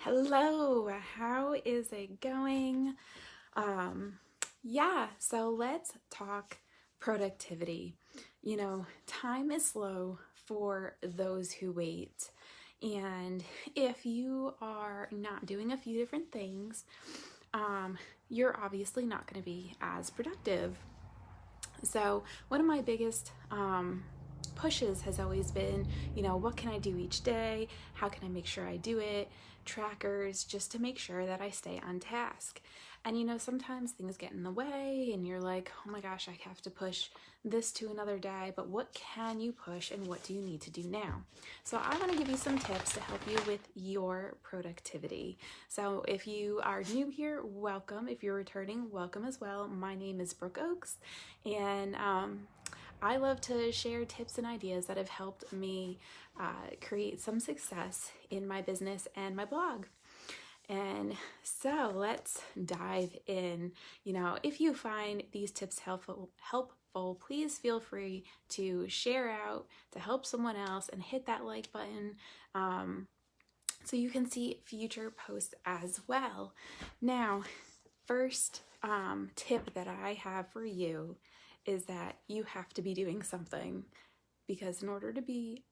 Hello, how is it going? So let's talk productivity. Time is slow for those who wait. And if you are not doing a few different things, you're obviously not going to be as productive. So, one of my biggest pushes has always been, what can I do each day? How can I make sure I do it? Trackers, just to make sure that I stay on task. And sometimes things get in the way, and you're like, oh my gosh, I have to push this to another day. But what can you push, and what do you need to do now? So, I want to give you some tips to help you with your productivity. So, if you are new here, welcome. If you're returning, welcome as well. My name is Brooke Oakes, and I love to share tips and ideas that have helped me create some success in my business and my blog. And so let's dive in. If you find these tips helpful, please feel free to share out to help someone else and hit that like button so you can see future posts as well. Now, first tip that I have for you is that you have to be doing something, because in order to be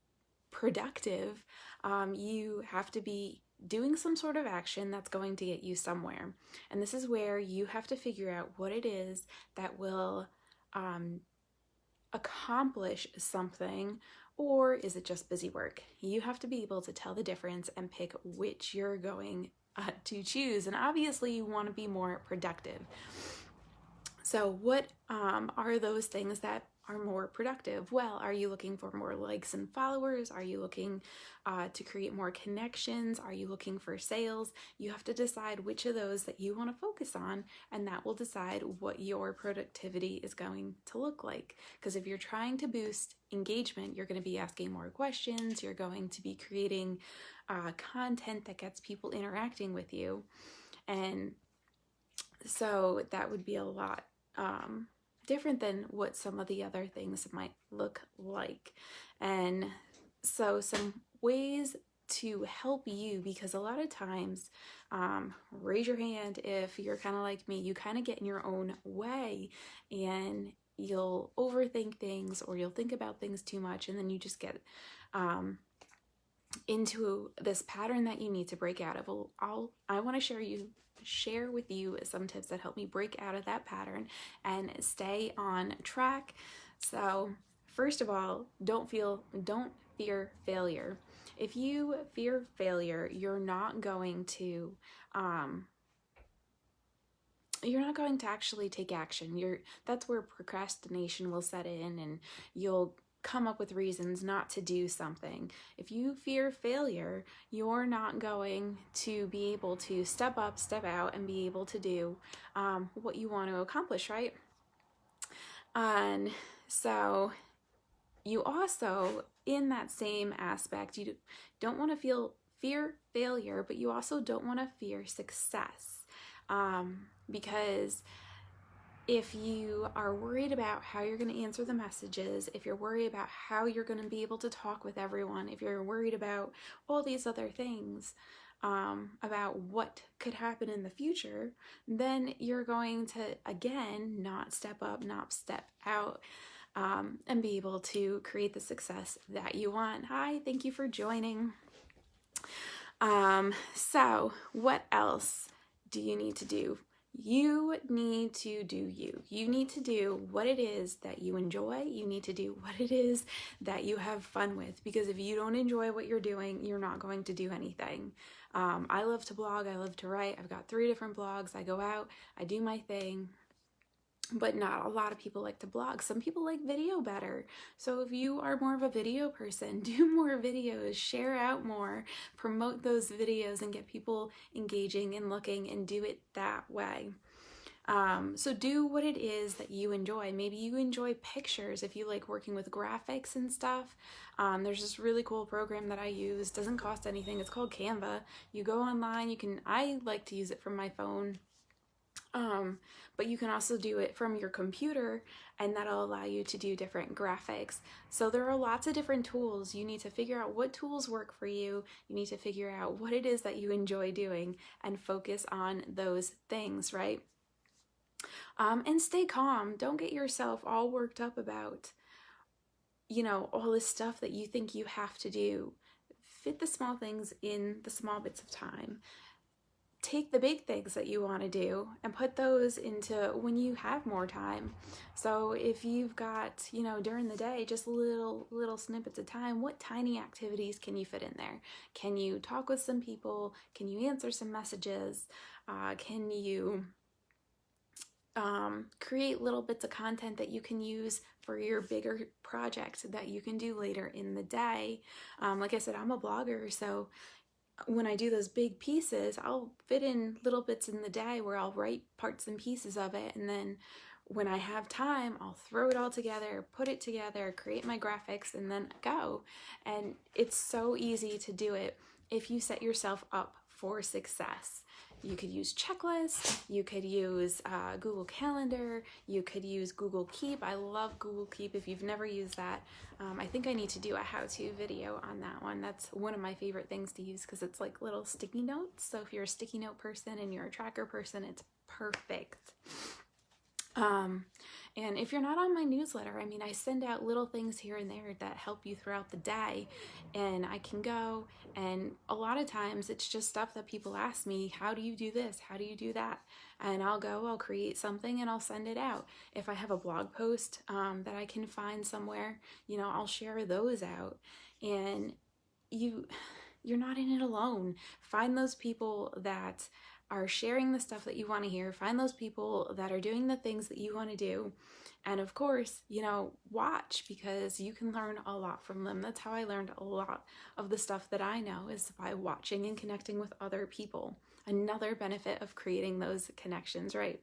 productive, you have to be doing some sort of action that's going to get you somewhere. And this is where you have to figure out what it is that will accomplish something, or is it just busy work? You have to be able to tell the difference and pick which you're going to choose. And obviously, you want to be more productive. So what are those things that are more productive? Well, are you looking for more likes and followers? Are you looking to create more connections? Are you looking for sales? You have to decide which of those that you want to focus on, and that will decide what your productivity is going to look like. Because if you're trying to boost engagement, you're going to be asking more questions. You're going to be creating content that gets people interacting with you. And so that would be a lot different than what some of the other things might look like. And so some ways to help you, because a lot of times, raise your hand if you're kind of like me, you kind of get in your own way and you'll overthink things, or you'll think about things too much, and then you just get into this pattern that you need to break out of. I want to share with you some tips that help me break out of that pattern and stay on track. So first of all, don't fear failure. If you fear failure, you're not going to actually take action. That's where procrastination will set in, and you'll come up with reasons not to do something. If you fear failure, you're not going to be able to step up, step out, and be able to do what you want to accomplish, right? And so you also, in that same aspect, you don't want to fear failure, but you also don't want to fear success, because if you are worried about how you're going to answer the messages, if you're worried about how you're going to be able to talk with everyone, if you're worried about all these other things, about what could happen in the future, then you're going to, again, not step up, not step out, and be able to create the success that you want. Hi, thank you for joining. So what else do you need to do? You need to do you. You need to do what it is that you enjoy. You need to do what it is that you have fun with, because if you don't enjoy what you're doing, you're not going to do anything. I love to blog. I love to write. I've got 3 different blogs. I go out, I do my thing. But not a lot of people like to blog. Some people like video better. So if you are more of a video person, do more videos, share out more, promote those videos, and get people engaging and looking, and do it that way. So do what it is that you enjoy. Maybe you enjoy pictures if you like working with graphics and stuff. There's this really cool program that I use. Doesn't cost anything. It's called Canva. You go online. I like to use it from my phone. But you can also do it from your computer, and that'll allow you to do different graphics. So there are lots of different tools. You need to figure out what tools work for you. You need to figure out what it is that you enjoy doing and focus on those things, right? And stay calm. Don't get yourself all worked up about, all this stuff that you think you have to do. Fit the small things in the small bits of time. Take the big things that you want to do and put those into when you have more time. So if you've got, during the day, just little snippets of time, what tiny activities can you fit in there? Can you talk with some people? Can you answer some messages? Can you create little bits of content that you can use for your bigger project that you can do later in the day? Like I said, I'm a blogger, so when I do those big pieces, I'll fit in little bits in the day where I'll write parts and pieces of it, and then when I have time, I'll throw it all together, put it together, create my graphics, and then go. And it's so easy to do it if you set yourself up for success. You could use checklists, you could use Google Calendar, you could use Google Keep. I love Google Keep. If you've never used that, I think I need to do a how-to video on that one. That's one of my favorite things to use because it's like little sticky notes. So if you're a sticky note person and you're a tracker person, it's perfect. And if you're not on my newsletter, I send out little things here and there that help you throughout the day, and I can go, and a lot of times it's just stuff that people ask me, how do you do this? How do you do that? And I'll create something and I'll send it out. If I have a blog post that I can find somewhere, I'll share those out. And you're not in it alone. Find those people that are sharing the stuff that you want to hear. Find those people that are doing the things that you want to do. And of course, watch, because you can learn a lot from them. That's how I learned a lot of the stuff that I know, is by watching and connecting with other people. Another benefit of creating those connections, right?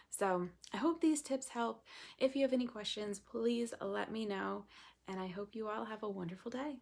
So I hope these tips help. If you have any questions, please let me know. And I hope you all have a wonderful day.